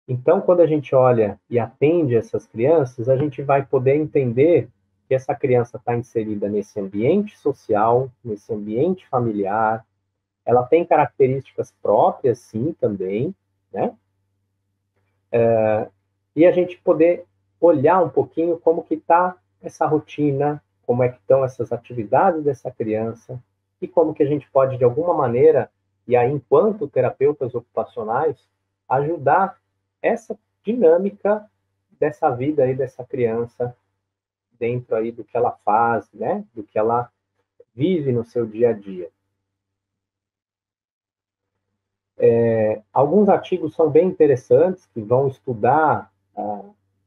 Então, quando a gente olha e atende essas crianças, a gente vai poder entender que essa criança está inserida nesse ambiente social, nesse ambiente familiar, ela tem características próprias, sim, também, né? E a gente poder olhar um pouquinho como que está essa rotina, como é que estão essas atividades dessa criança, e como que a gente pode, de alguma maneira, e aí, enquanto terapeutas ocupacionais, ajudar essa dinâmica dessa vida aí dessa criança dentro aí do que ela faz, né? Do que ela vive no seu dia a dia. Alguns artigos são bem interessantes que vão estudar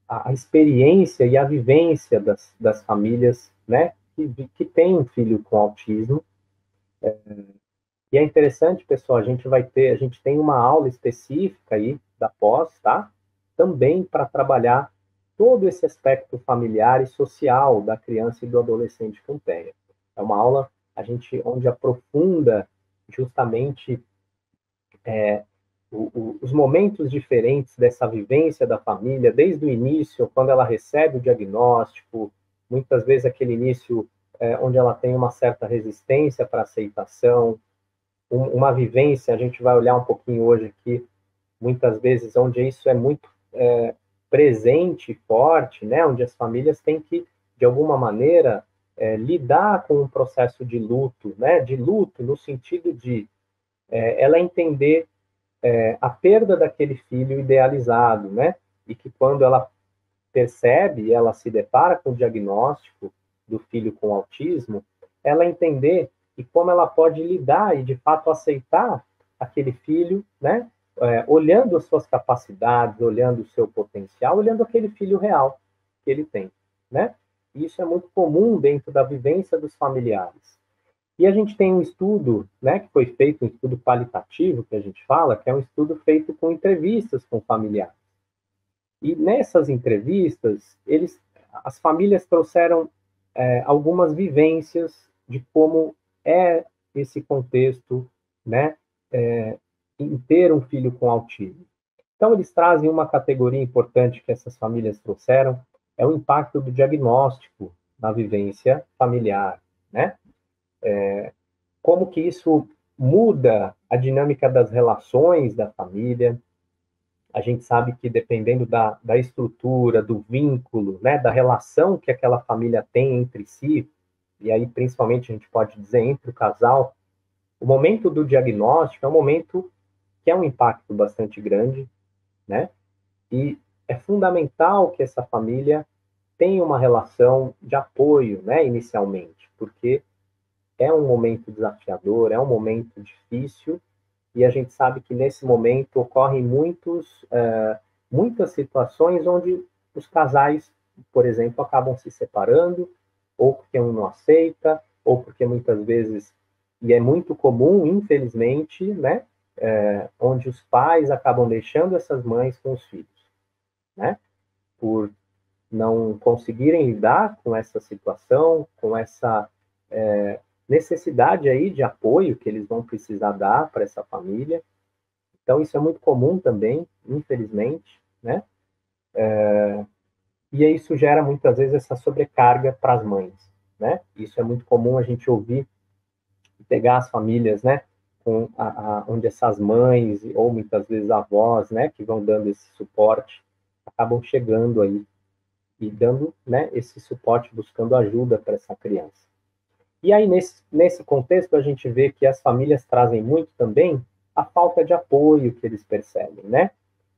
a experiência e a vivência das famílias, né? Que têm um filho com autismo. E é interessante, pessoal, a gente tem uma aula específica aí da pós, tá? Também para trabalhar todo esse aspecto familiar e social da criança e do adolescente com TEA. É uma aula onde aprofunda justamente os momentos diferentes dessa vivência da família, desde o início, quando ela recebe o diagnóstico, muitas vezes aquele início onde ela tem uma certa resistência para aceitação, uma vivência, a gente vai olhar um pouquinho hoje aqui, muitas vezes onde isso é muito presente e forte, né, onde as famílias têm que, de alguma maneira, lidar com um processo de luto, né, de luto no sentido de ela entender a perda daquele filho idealizado, né, e que quando ela percebe, ela se depara com o diagnóstico do filho com autismo, ela entender e como ela pode lidar e de fato aceitar aquele filho, né? Olhando as suas capacidades, olhando o seu potencial, olhando aquele filho real que ele tem, né? E isso é muito comum dentro da vivência dos familiares. E a gente tem um estudo, né, que foi feito, um estudo qualitativo, que a gente fala, que é um estudo feito com entrevistas com familiares. E nessas entrevistas, as famílias trouxeram algumas vivências de como é esse contexto, né, em ter um filho com autismo. Então, eles trazem uma categoria importante que essas famílias trouxeram, é o impacto do diagnóstico na vivência familiar, né? Como que isso muda a dinâmica das relações da família, a gente sabe que dependendo da estrutura, do vínculo, né, da relação que aquela família tem entre si, e aí principalmente a gente pode dizer entre o casal, o momento do diagnóstico é um momento que é um impacto bastante grande, né? E é fundamental que essa família tenha uma relação de apoio, né, inicialmente, porque é um momento desafiador, é um momento difícil, e a gente sabe que nesse momento ocorrem muitas situações onde os casais, por exemplo, acabam se separando, ou porque um não aceita, ou porque muitas vezes, e é muito comum, infelizmente, né, onde os pais acabam deixando essas mães com os filhos, né, por não conseguirem lidar com essa situação, com essa necessidade aí de apoio que eles vão precisar dar para essa família. Então, isso é muito comum também, infelizmente, né? E isso gera muitas vezes essa sobrecarga para as mães, né? Isso é muito comum a gente ouvir, pegar as famílias, né? Onde essas mães, ou muitas vezes avós, né? Que vão dando esse suporte, acabam chegando aí e dando, né? Esse suporte, buscando ajuda para essa criança. E aí, nesse contexto, a gente vê que as famílias trazem muito também a falta de apoio que eles percebem, né?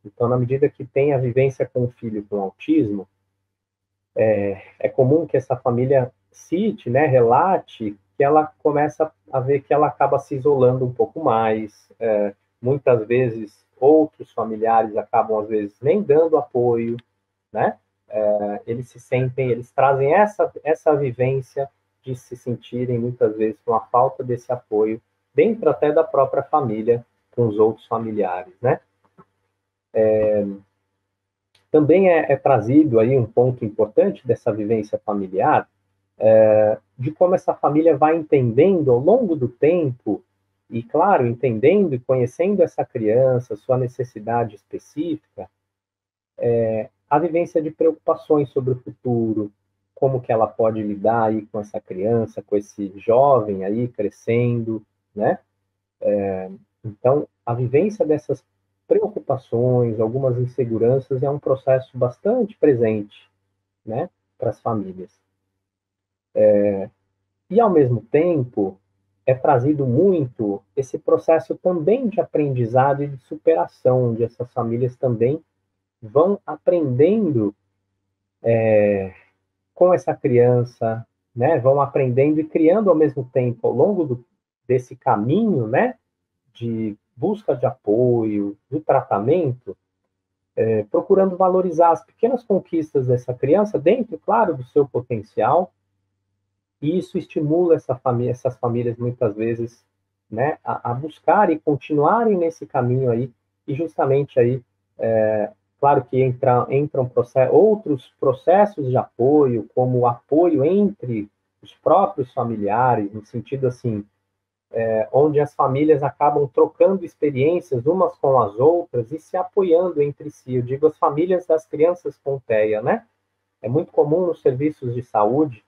Então, na medida que tem a vivência com o filho com autismo, é comum que essa família cite, né, relate, que ela começa a ver que ela acaba se isolando um pouco mais. Muitas vezes, outros familiares acabam, às vezes, nem dando apoio, né? Eles se sentem, eles trazem essa vivência de se sentirem, muitas vezes, com a falta desse apoio, dentro até da própria família, com os outros familiares, né? Também é trazido aí um ponto importante dessa vivência familiar, de como essa família vai entendendo ao longo do tempo, e claro, entendendo e conhecendo essa criança, sua necessidade específica, a vivência de preocupações sobre o futuro, como que ela pode lidar aí com essa criança, com esse jovem aí crescendo, né? Então, a vivência dessas preocupações, algumas inseguranças, é um processo bastante presente, né, para as famílias. E, ao mesmo tempo, é trazido muito esse processo também de aprendizado e de superação, onde essas famílias também vão aprendendo com essa criança, né, vão aprendendo e criando ao mesmo tempo, ao longo desse caminho, né, de busca de apoio, do tratamento, procurando valorizar as pequenas conquistas dessa criança dentro, claro, do seu potencial, e isso estimula essas famílias muitas vezes, né, a buscar e continuarem nesse caminho aí, e justamente aí, claro que entram outros processos de apoio, como o apoio entre os próprios familiares, no sentido assim, onde as famílias acabam trocando experiências umas com as outras e se apoiando entre si. Eu digo as famílias das crianças com TEA, né? É muito comum nos serviços de saúde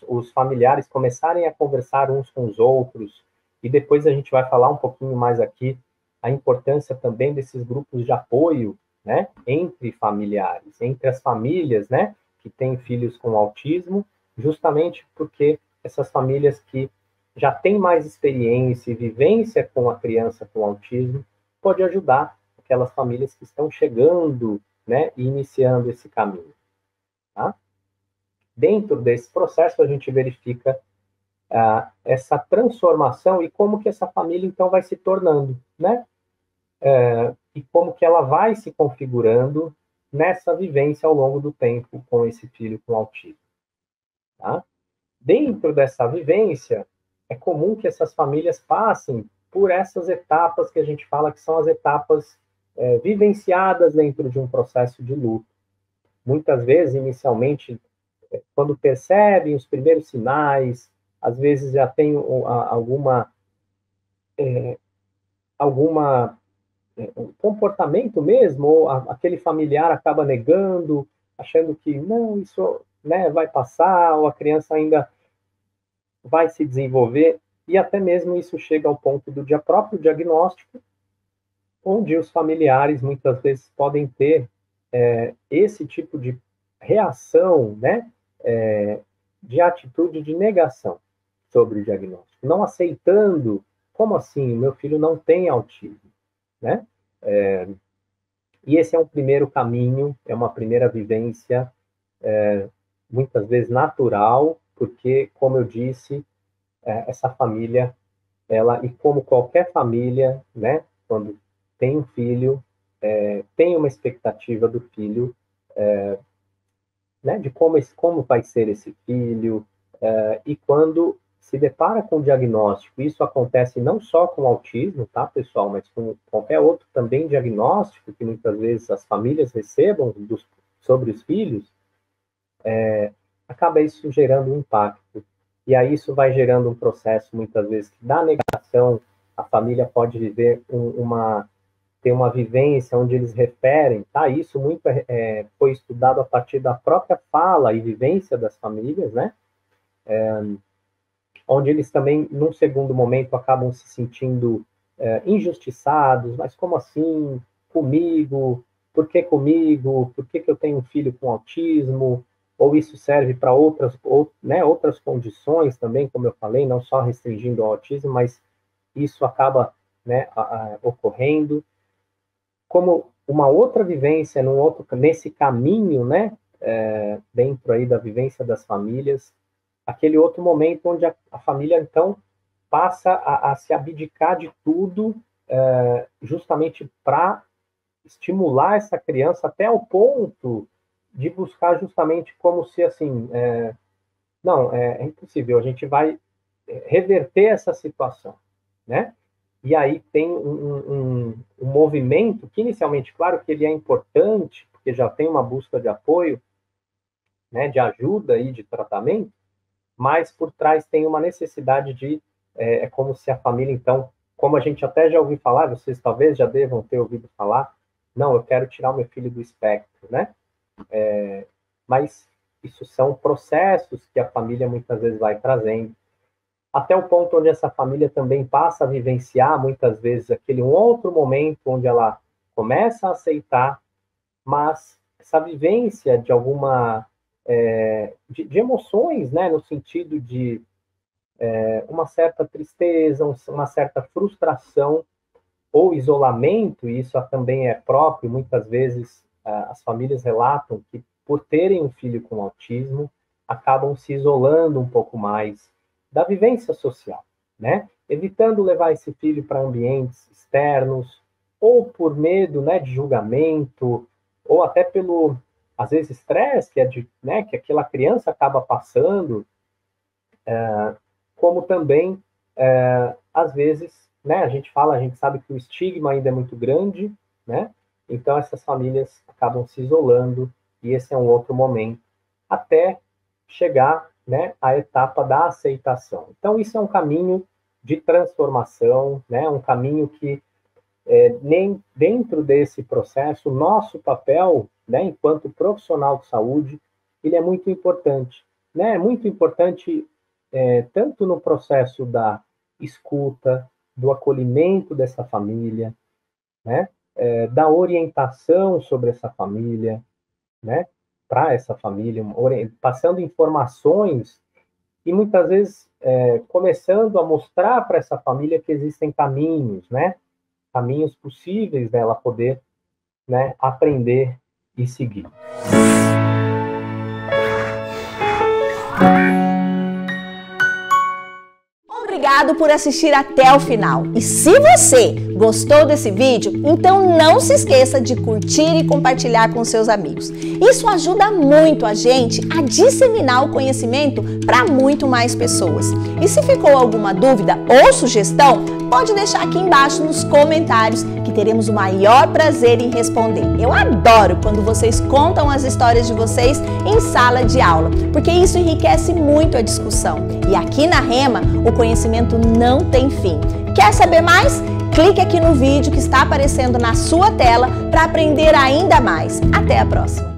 os familiares começarem a conversar uns com os outros, e depois a gente vai falar um pouquinho mais aqui a importância também desses grupos de apoio, né, entre familiares, entre as famílias, né, que têm filhos com autismo, justamente porque essas famílias que já têm mais experiência e vivência com a criança com autismo pode ajudar aquelas famílias que estão chegando, né, e iniciando esse caminho, tá? Dentro desse processo, a gente verifica essa transformação e como que essa família, então, vai se tornando, né? E como que ela vai se configurando nessa vivência ao longo do tempo com esse filho com autismo, tá? Dentro dessa vivência, é comum que essas famílias passem por essas etapas que a gente fala que são as etapas vivenciadas dentro de um processo de luto. Muitas vezes, inicialmente, quando percebem os primeiros sinais, às vezes já tem alguma um comportamento mesmo, ou aquele familiar acaba negando, achando que não, isso, né, vai passar, ou a criança ainda vai se desenvolver, e até mesmo isso chega ao ponto do próprio diagnóstico, onde os familiares muitas vezes podem ter esse tipo de reação, né, de atitude de negação sobre o diagnóstico, não aceitando, como assim, meu filho não tem autismo, né? E esse é um primeiro caminho, é uma primeira vivência, muitas vezes natural, porque, como eu disse, essa família, ela, e como qualquer família, né, quando tem um filho, tem uma expectativa do filho, né, de como vai ser esse filho, e quando se depara com o diagnóstico, isso acontece não só com autismo, tá, pessoal, mas com qualquer outro também diagnóstico que muitas vezes as famílias recebam sobre os filhos, acaba isso gerando um impacto. E aí isso vai gerando um processo, muitas vezes, que da negação, a família pode viver ter uma vivência onde eles referem, tá? Isso muito foi estudado a partir da própria fala e vivência das famílias, né? Onde eles também, num segundo momento, acabam se sentindo injustiçados, mas como assim? Comigo? Por que comigo? Por que eu tenho um filho com autismo? Ou isso serve para outras condições também, como eu falei, não só restringindo ao autismo, mas isso acaba, né, ocorrendo como uma outra vivência nesse caminho, né, dentro aí da vivência das famílias, aquele outro momento onde a família então passa a se abdicar de tudo, justamente para estimular essa criança até o ponto de buscar justamente como se assim, não, é impossível, a gente vai reverter essa situação, né? E aí tem um movimento que inicialmente, claro que ele é importante, porque já tem uma busca de apoio, né, de ajuda e de tratamento, mas por trás tem uma necessidade é como se a família, então, como a gente até já ouviu falar, vocês talvez já devam ter ouvido falar, não, eu quero tirar o meu filho do espectro, né? Mas isso são processos que a família muitas vezes vai trazendo, até o ponto onde essa família também passa a vivenciar, muitas vezes, aquele um outro momento onde ela começa a aceitar, mas essa vivência de alguma... de emoções, né, no sentido de uma certa tristeza, uma certa frustração ou isolamento, e isso também é próprio, muitas vezes as famílias relatam que, por terem um filho com autismo, acabam se isolando um pouco mais da vivência social, né? Evitando levar esse filho para ambientes externos, ou por medo, né, de julgamento, ou até pelo, às vezes, estresse que aquela criança acaba passando, como também, às vezes, né, a gente sabe que o estigma ainda é muito grande, né? Então essas famílias acabam se isolando, e esse é um outro momento, até chegar, né, à etapa da aceitação. Então isso é um caminho de transformação, né, um caminho que, nem dentro desse processo, o nosso papel, né, enquanto profissional de saúde, ele é muito importante, né? É muito importante, tanto no processo da escuta, do acolhimento dessa família, né? Da orientação sobre essa família, né? Para essa família, passando informações e muitas vezes começando a mostrar para essa família que existem caminhos, né? Caminhos possíveis dela poder, né, aprender e seguir. Obrigado por assistir até o final. E se você gostou desse vídeo, então não se esqueça de curtir e compartilhar com seus amigos. Isso ajuda muito a gente a disseminar o conhecimento para muito mais pessoas. E se ficou alguma dúvida ou sugestão, pode deixar aqui embaixo nos comentários, que teremos o maior prazer em responder. Eu adoro quando vocês contam as histórias de vocês em sala de aula, porque isso enriquece muito a discussão. E aqui na Rema, o conhecimento não tem fim. Quer saber mais? Clique aqui no vídeo que está aparecendo na sua tela para aprender ainda mais. Até a próxima!